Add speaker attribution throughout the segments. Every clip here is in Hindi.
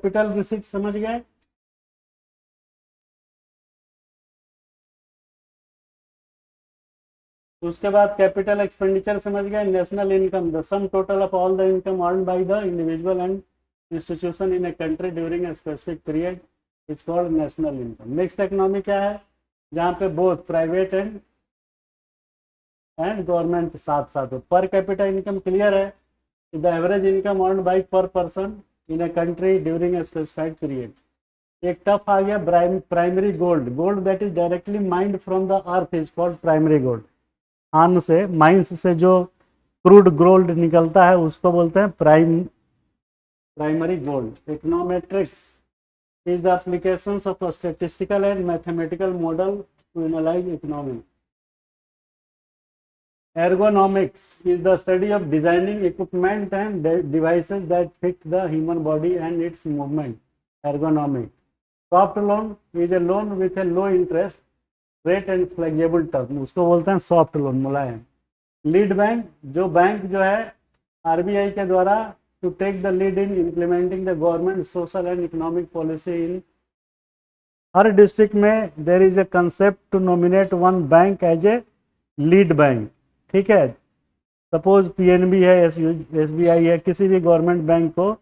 Speaker 1: कैपिटल रिसिप्ट समझ गए। उसके बाद कैपिटल एक्सपेंडिचर समझ गए। National income, the sum total of all the income earn by the individual and institution in a country during a specific period is called national income. Mixed economy क्या है? जहाँ पे बोथ प्राइवेट एंड गवर्नमेंट साथ साथ हो। पर कैपिटा इनकम क्लियर है, the average income earn by per person in a country during a specified period. एक टफ आ गया, primary gold. Gold that is directly mined from the earth is called primary gold. खान से, माइंस से जो क्रूड गोल्ड निकलता है उसको बोलते हैं primary gold. Econometrics is the applications of a statistical and mathematical model to analyze economy. Ergonomics is the study of designing equipment and devices that fit the human body and its movement. Ergonomics. Soft loan is a loan with a low interest rate and flexible term, उसको बोलते हैं सॉफ्ट लोन, मुलायम। लीड बैंक, जो बैंक जो है आरबीआई के द्वारा to take the lead in implementing the government social and economic policy in her district में there is a concept to nominate one bank as a lead bank। ठीक है, सपोज पीएनबी है, एसबीआई है, किसी भी गवर्नमेंट बैंक को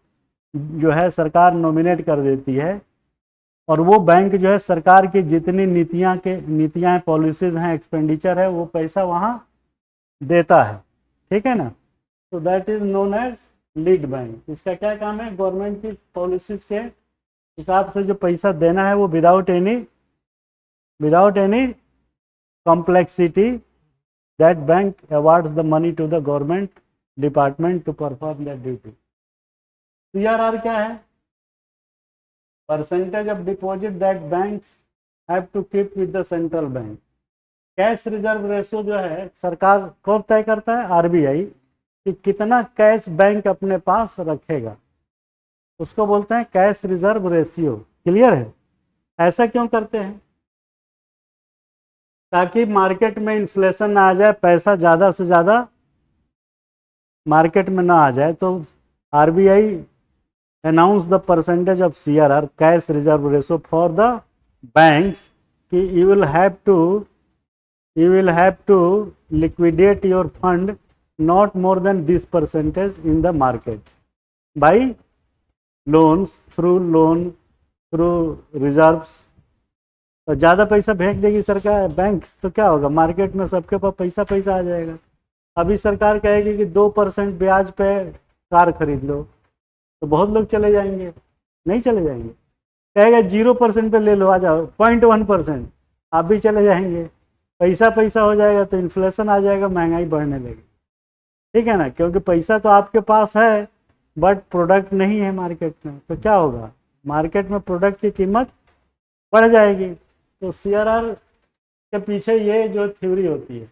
Speaker 1: जो है सरकार नॉमिनेट कर देती है और वो बैंक जो है सरकार की जितनी नीतियाँ पॉलिसीज हैं, एक्सपेंडिचर है, वो पैसा वहाँ देता है। ठीक है ना, तो that is known as lead bank. इसका क्या काम है? गवर्नमेंट की पॉलिसीज के हिसाब से जो पैसा देना है वो without any complexity that bank awards the money to the government department to perform that duty. CRR क्या है? Percentage of deposit that banks have to keep with the central bank. Cash reserve ratio जो है सरकार कब तय करता है? आरबीआई, कि कितना कैश बैंक अपने पास रखेगा, उसको बोलते हैं कैश रिजर्व रेशियो। क्लियर है? ऐसा क्यों करते हैं? ताकि मार्केट में इन्फ्लेशन ना आ जाए, पैसा ज़्यादा से ज़्यादा मार्केट में ना आ जाए। तो RBI announce the percentage of CRR, cash reserve ratio, for the banks कि you will have to liquidate your fund not more than this percentage in the market by loans, through reserves। तो ज़्यादा पैसा फेंक देगी सरकार, बैंक, तो क्या होगा? मार्केट में सबके पास पैसा आ जाएगा। अभी सरकार कहेगी कि 2% ब्याज पे कार खरीद लो, तो बहुत लोग चले जाएंगे, नहीं चले जाएंगे। कहेगा 0% पे ले लो, आ जाओ 0.1%, आप भी चले जाएंगे। पैसा हो जाएगा तो इन्फ्लेशन आ जाएगा, महंगाई बढ़ने लगेगी। ठीक है ना, क्योंकि पैसा तो आपके पास है बट प्रोडक्ट नहीं है मार्केट में, तो क्या होगा? मार्केट में प्रोडक्ट की कीमत बढ़ जाएगी। तो सीआरआर के पीछे ये जो थ्योरी होती है।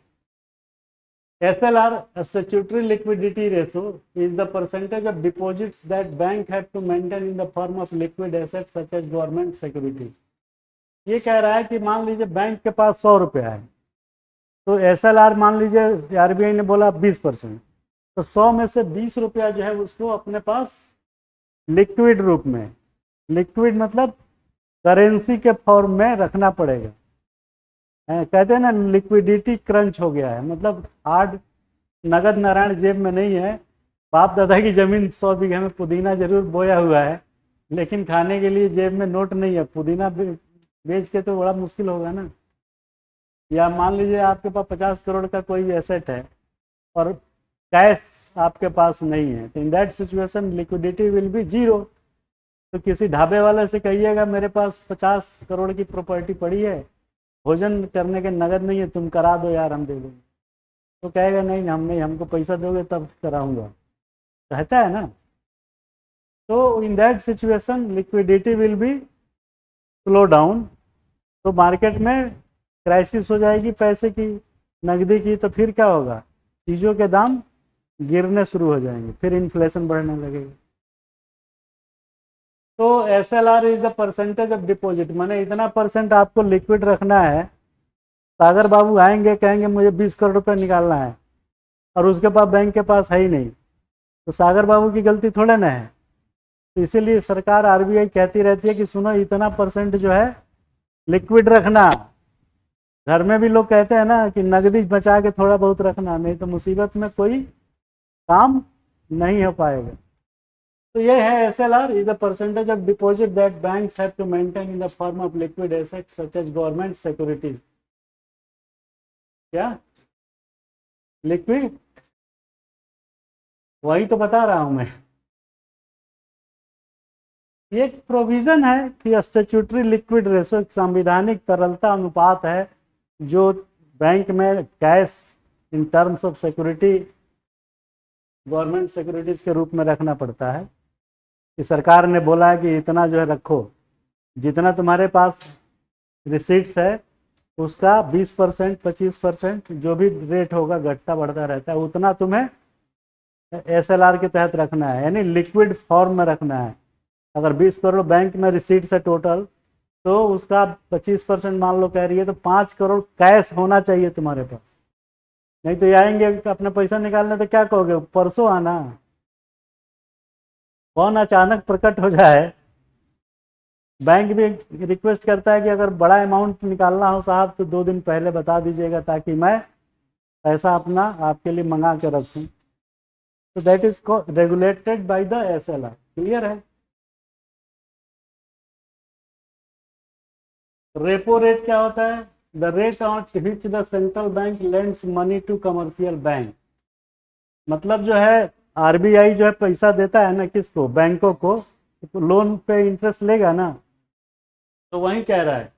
Speaker 1: SLR, statutory liquidity ratio, is the percentage of deposits that bank have to maintain in the form of liquid assets such as government security. ये कह रहा है कि मान लीजिए बैंक के पास 100 रुपया है, तो एसएलआर मान लीजिए आरबीआई ने बोला 20%, तो 100 में से 20 रुपया जो है उसको अपने पास लिक्विड रूप में, लिक्विड मतलब करेंसी के फॉर्म में रखना पड़ेगा। कहते हैं ना लिक्विडिटी क्रंच हो गया है, मतलब हार्ड नगद नारायण जेब में नहीं है। बाप दादा की जमीन 100 बीघे में पुदीना जरूर बोया हुआ है, लेकिन खाने के लिए जेब में नोट नहीं है। पुदीना बेच के तो बड़ा मुश्किल होगा ना। या मान लीजिए आपके पास 50 करोड़ का कोई एसेट है और कैश आपके पास नहीं है, तो in that situation liquidity will be 0। तो किसी ढाबे वाले से कहिएगा मेरे पास 50 करोड़ की प्रॉपर्टी पड़ी है, भोजन करने के नगद नहीं है, तुम करा दो यार, हम दे देंगे। तो कहेगा नहीं, हम नहीं, हमको पैसा दोगे तब कराऊंगा, कहता है ना। तो in that situation liquidity will be slow down. तो मार्केट में क्राइसिस हो जाएगी पैसे की, नकदी की। तो फिर क्या होगा? चीज़ों के दाम गिरने शुरू हो जाएंगे, फिर इन्फ्लेशन बढ़ने लगेगी। तो SLR is the percentage of deposit, माने इतना परसेंट आपको लिक्विड रखना है। सागर बाबू आएंगे, कहेंगे मुझे 20 करोड़ रुपये निकालना है, और उसके पास बैंक के पास है ही नहीं, तो सागर बाबू की गलती थोड़े ना है। तो इसीलिए सरकार आरबीआई कहती रहती है कि सुनो इतना परसेंट जो है लिक्विड रखना। घर में भी लोग कहते हैं ना कि नकदी बचा के थोड़ा बहुत रखना, नहीं तो मुसीबत में कोई काम नहीं हो पाएगा। तो ये है SLR is the percentage of deposit that banks have to maintain in the form of liquid assets such as government securities. क्या लिक्विड, वही तो बता रहा हूं मैं। ये एक प्रोविजन है कि स्टैट्यूटरी लिक्विड रेशो एक संवैधानिक तरलता अनुपात है जो बैंक में cash in terms of security government securities के रूप में रखना पड़ता है। कि सरकार ने बोला है कि इतना जो है रखो, जितना तुम्हारे पास रिसीट्स है उसका 20% 25% जो भी रेट होगा घटता बढ़ता रहता है, उतना तुम्हें एसएलआर के तहत रखना है, यानी लिक्विड फॉर्म में रखना है। अगर 20 करोड़ बैंक में रिसीट्स है टोटल, तो उसका 25% मान लो कह रही है, तो 5 करोड़ कैश होना चाहिए तुम्हारे पास। नहीं तो ये आएंगे अपना पैसा निकालने तो क्या कहोगे, परसों आना। कौन अचानक प्रकट हो जाए। बैंक भी रिक्वेस्ट करता है कि अगर बड़ा अमाउंट निकालना हो साहब तो 2 दिन पहले बता दीजिएगा ताकि मैं पैसा अपना आपके लिए मंगा के रखूं। तो that is regulated by the SLR. Clear है। रेपो रेट क्या होता है, the rate on which the central bank lends money to commercial bank. मतलब जो है आरबीआई जो है पैसा देता है ना किसको, बैंकों को, तो लोन पे इंटरेस्ट लेगा ना। तो वही कह रहा है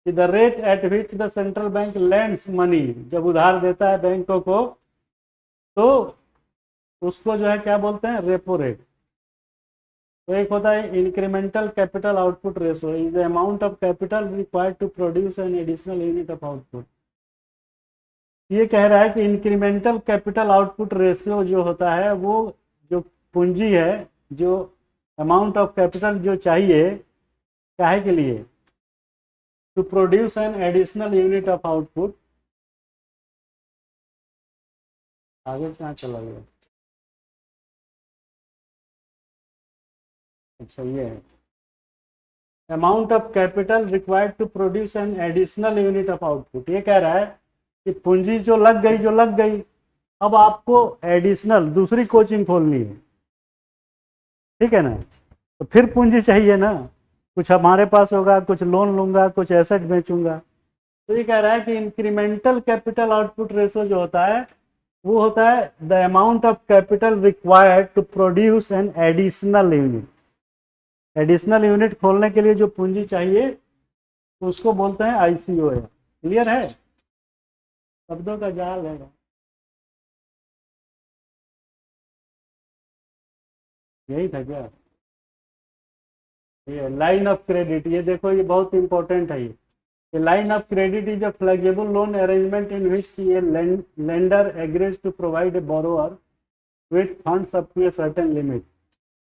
Speaker 1: कि the rate at which the central bank lends money, जब उधार देता है बैंकों को तो उसको जो है क्या बोलते हैं, रेपो रेट। तो एक होता है incremental capital output ratio is the amount of capital required to produce an additional unit of output. ये कह रहा है कि इंक्रीमेंटल कैपिटल आउटपुट रेशियो जो होता है वो जो पूंजी है, जो अमाउंट ऑफ कैपिटल जो चाहिए काहे के लिए, to produce an additional unit of output. आगे कहाँ चला गया, अच्छा ये है amount of capital required to produce an additional unit of output. ये कह रहा है कि पूंजी जो लग गई, अब आपको एडिशनल दूसरी कोचिंग खोलनी है, ठीक है ना। तो फिर पूंजी चाहिए ना, कुछ हमारे पास होगा, कुछ लोन लूंगा, कुछ एसेट बेचूंगा। तो ये कह रहा है कि इंक्रीमेंटल कैपिटल आउटपुट रेशो जो होता है वो होता है the amount of capital required to produce an additional unit. Additional unit खोलने के लिए जो पूंजी चाहिए उसको बोलते हैं आईसीओ है। क्लियर है, शब्दों का जाल है। यही था क्या, ये लाइन ऑफ क्रेडिट, ये देखो ये बहुत इंपॉर्टेंट है। ये line of credit is a flexible loan arrangement in which a lender agrees to provide a borrower with funds up to a certain limit.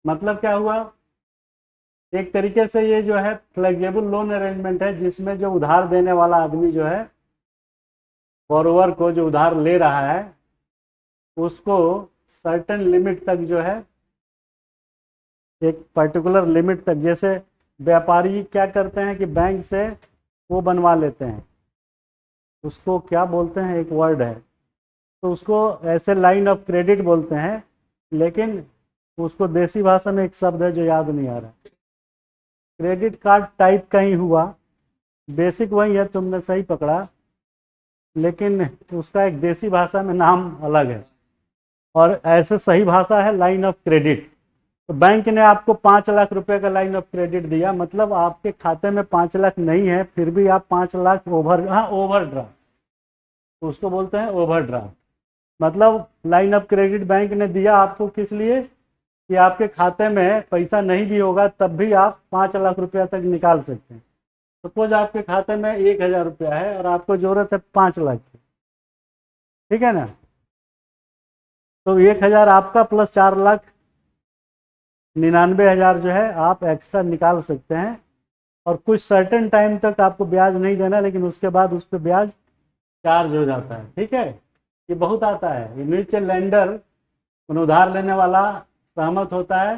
Speaker 1: मतलब क्या हुआ, एक तरीके से ये जो है फ्लेक्सिबल लोन अरेंजमेंट है जिसमें जो उधार देने वाला आदमी जो है, बोरोवर को जो उधार ले रहा है, उसको सर्टेन लिमिट तक जो है, एक पर्टिकुलर लिमिट तक, जैसे व्यापारी क्या करते हैं कि बैंक से वो बनवा लेते हैं, उसको क्या बोलते हैं, एक वर्ड है, तो उसको ऐसे लाइन ऑफ क्रेडिट बोलते हैं, लेकिन उसको देसी भाषा में एक शब्द है जो याद नहीं आ रहा। क्रेडिट कार्ड टाइप का ही हुआ, बेसिक वही है, तुमने सही पकड़ा, लेकिन उसका एक देसी भाषा में नाम अलग है, और ऐसे सही भाषा है लाइन ऑफ क्रेडिट। तो बैंक ने आपको 5 लाख रुपए का लाइन ऑफ क्रेडिट दिया, मतलब आपके खाते में 5 लाख नहीं है, फिर भी आप 5 लाख ओवरड्राफ्ट, तो उसको बोलते हैं ओवरड्राफ्ट। मतलब लाइन ऑफ क्रेडिट बैंक ने दिया आपको किस लिए, कि आपके खाते में पैसा नहीं भी होगा तब भी आप 5 लाख रुपया तक निकाल सकते हैं। सपोज आपके खाते में 1000 रुपया है और आपको जरूरत है 5 लाख की, ठीक है ना। तो 1000 आपका प्लस 4,99,000 जो है आप एक्स्ट्रा निकाल सकते हैं, और कुछ सर्टेन टाइम तक आपको ब्याज नहीं देना, लेकिन उसके बाद उस पर ब्याज चार्ज हो जाता है। ठीक है, ये बहुत आता है। म्यूचुअल लेंडर उधार लेने वाला सहमत होता है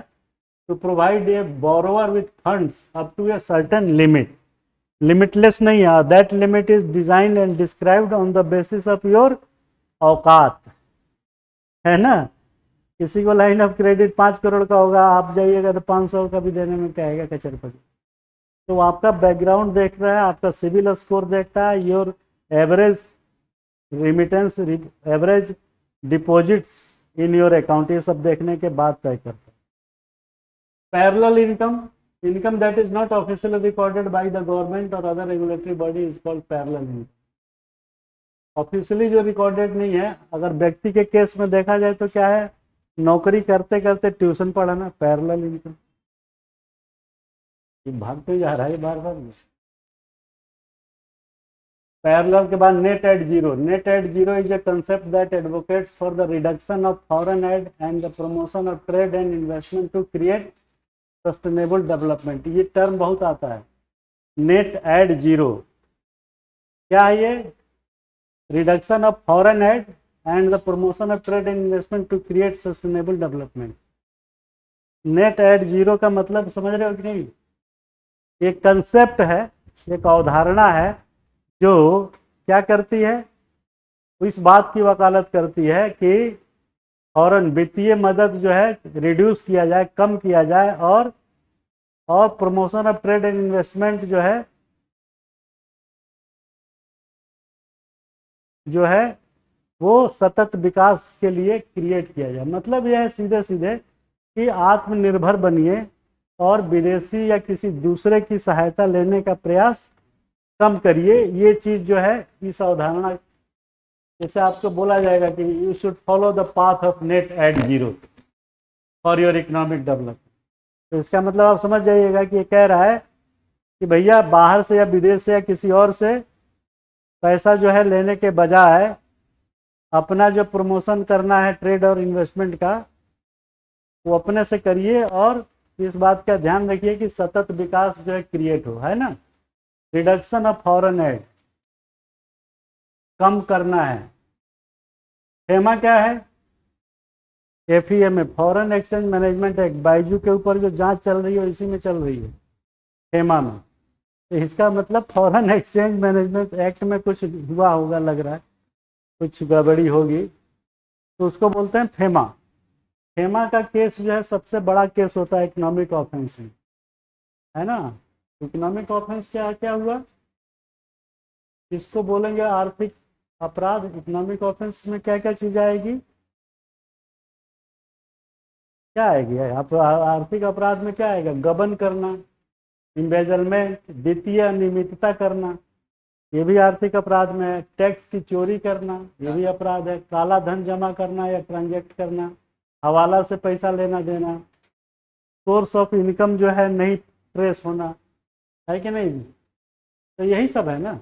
Speaker 1: to provide a borrower with funds up to a certain limit, limitless नहीं है, that limit is designed and described on the basis of your औकात, है ना। किसी को लाइन ऑफ क्रेडिट 5 करोड़ का होगा, आप जाइएगा तो 500 का भी देने में क्या आएगा, कचर पचर। तो आपका बैकग्राउंड देख रहा है, आपका सिविल स्कोर देखता है, your average remittance, average deposits in your account, ये सब देखने के बाद तय करता है। Parallel income, income that is not officially recorded by the government और other regulatory body is called parallel income. Officially जो रिकॉर्डेड नहीं है, अगर व्यक्ति के केस में देखा जाए तो क्या है, नौकरी करते करते ट्यूशन पढ़ाना, पैरेलल इनकम। भागते जा रहा है बार बार। पैरेलल के बाद net aid zero, net aid zero is a concept that advocates for the reduction of foreign aid and the promotion of trade and investment to create sustainable development. ये टर्म बहुत आता है, नेट एड जीरो। क्या है ये? Reduction of foreign aid and the promotion of trade and investment to create sustainable development. Net aid zero का मतलब समझ रहे हो कि नहीं? एक कंसेप्ट है, एक अवधारणा है जो क्या करती है, इस बात की वकालत करती है कि फॉरेन वित्तीय मदद जो है रिड्यूस किया जाए, कम किया जाए, और promotion of trade and investment जो है वो सतत विकास के लिए क्रिएट किया जाए। मतलब यह है सीधे सीधे कि आत्मनिर्भर बनिए और विदेशी या किसी दूसरे की सहायता लेने का प्रयास कम करिए। ये चीज़ जो है इस अवधारणा, जैसे आपको बोला जाएगा कि you should follow the path of net at zero for your economic development. तो इसका मतलब आप समझ जाइएगा कि ये कह रहा है कि भैया बाहर से या विदेश से या किसी और से पैसा जो है लेने के बजाय अपना जो प्रमोशन करना है ट्रेड और इन्वेस्टमेंट का, वो अपने से करिए, और इस बात का ध्यान रखिए कि सतत विकास जो है क्रिएट हो, है ना। रिडक्शन ऑफ फॉरेन एड, कम करना है। फेमा क्या है? FEMA, foreign exchange management act, Byju के ऊपर जो जांच चल रही है इसी में चल रही है, फेमा में। तो इसका मतलब फॉरेन एक्सचेंज मैनेजमेंट एक्ट में कुछ हुआ होगा, लग रहा है कुछ गड़बड़ी होगी, तो उसको बोलते हैं फेमा। फेमा का केस जो है सबसे बड़ा केस होता है इकोनॉमिक ऑफेंस में, है ना। इकोनॉमिक ऑफेंस क्या क्या हुआ, इसको बोलेंगे आर्थिक अपराध। इकोनॉमिक ऑफेंस में क्या क्या चीज़ आएगी, क्या आएगी? आप आर्थिक अपराध में क्या आएगा? गबन करना, इम्बेजलमेंट, वित्तीय अनियमितता करना, ये भी आर्थिक अपराध में है। टैक्स की चोरी करना, ये भी अपराध है। काला धन जमा करना या ट्रांजैक्ट करना, हवाला से पैसा लेना देना, सोर्स ऑफ इनकम जो है नहीं ट्रेस होना, है कि नहीं? तो यही सब है ना,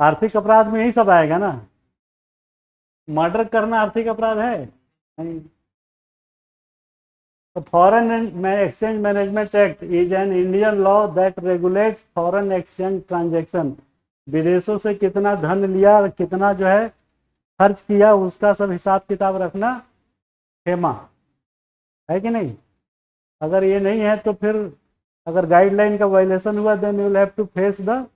Speaker 1: आर्थिक अपराध में यही सब आएगा ना। मर्डर करना आर्थिक अपराध है नहीं। तो foreign exchange management act is an Indian law that regulates foreign exchange transaction. विदेशों से कितना धन लिया, कितना जो है खर्च किया, उसका सब हिसाब किताब रखना फेमा, है कि नहीं। अगर ये नहीं है तो फिर अगर गाइडलाइन का वायलेशन हुआ then you will have to face the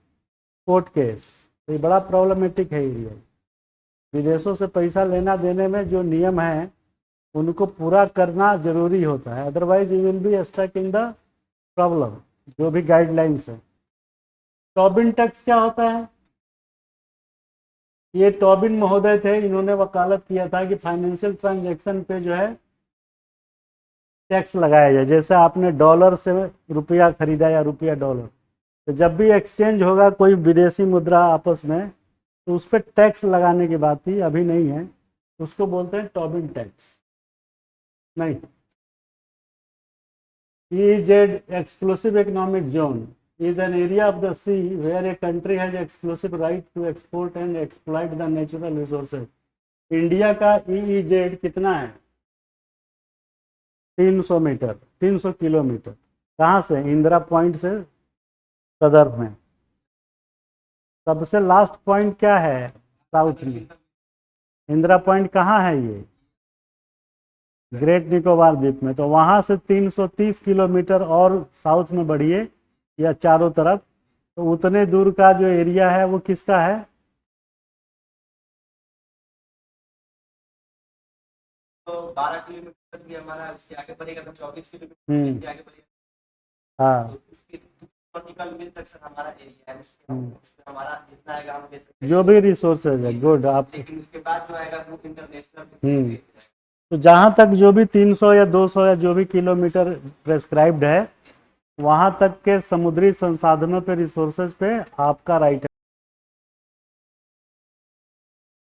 Speaker 1: court case. तो ये बड़ा प्रॉब्लमेटिक है एरिया। विदेशों से पैसा लेना देने में जो नियम है उनको पूरा करना जरूरी होता है, otherwise you will be stuck in the problem, जो भी गाइडलाइंस है। टॉबिन टैक्स क्या होता है? ये टॉबिन महोदय थे, इन्होंने वकालत किया था कि फाइनेंशियल ट्रांजैक्शन पे जो है टैक्स लगाया जाए। जैसे आपने डॉलर से रुपया खरीदा या रुपया डॉलर, तो जब भी एक्सचेंज होगा कोई विदेशी मुद्रा आपस में, तो उस पर टैक्स लगाने की बात थी, अभी नहीं है। उसको बोलते हैं टॉबिन टैक्स। नहीं, EEZ, exclusive economic zone, is an area of the sea where a country has exclusive right to export and exploit the natural resources. India का EEZ कितना है? 300 मीटर, 300 किलोमीटर। कहाँ से? इंदिरा पॉइंट से सदर्भ में। सबसे लास्ट पॉइंट क्या है? साउथ में। इंदिरा पॉइंट कहाँ है? ये ग्रेट निकोबार द्वीप में, तो वहाँ से 330 किलोमीटर और साउथ में बढ़िए या चारों तरफ, तो उतने दूर का जो एरिया है वो किसका है?
Speaker 2: तो 12 किलोमीटर भी हमारा उसके आगे पड़ेगा, तो 24
Speaker 1: हम्म।
Speaker 2: किलोमीटर के आगे पड़ेगा,
Speaker 1: हाँ,
Speaker 2: तो उसके वर्टिकल मिल तक सर हमारा एरिया है, उसमें हमारा जितना आएगा हम ले सकते हैं।
Speaker 1: जो भी रिसोर्सेज है, गुड। आप
Speaker 2: लेकिन उसके बाद जो आएगा वो
Speaker 1: हम्म।
Speaker 2: इंटरनेशनल।
Speaker 1: तो जहाँ तक जो भी 300 या 200 या जो भी किलोमीटर प्रेस्क्राइब्ड है, वहाँ तक के समुद्री संसाधनों पे, रिसोर्सेज पे आपका राइट है।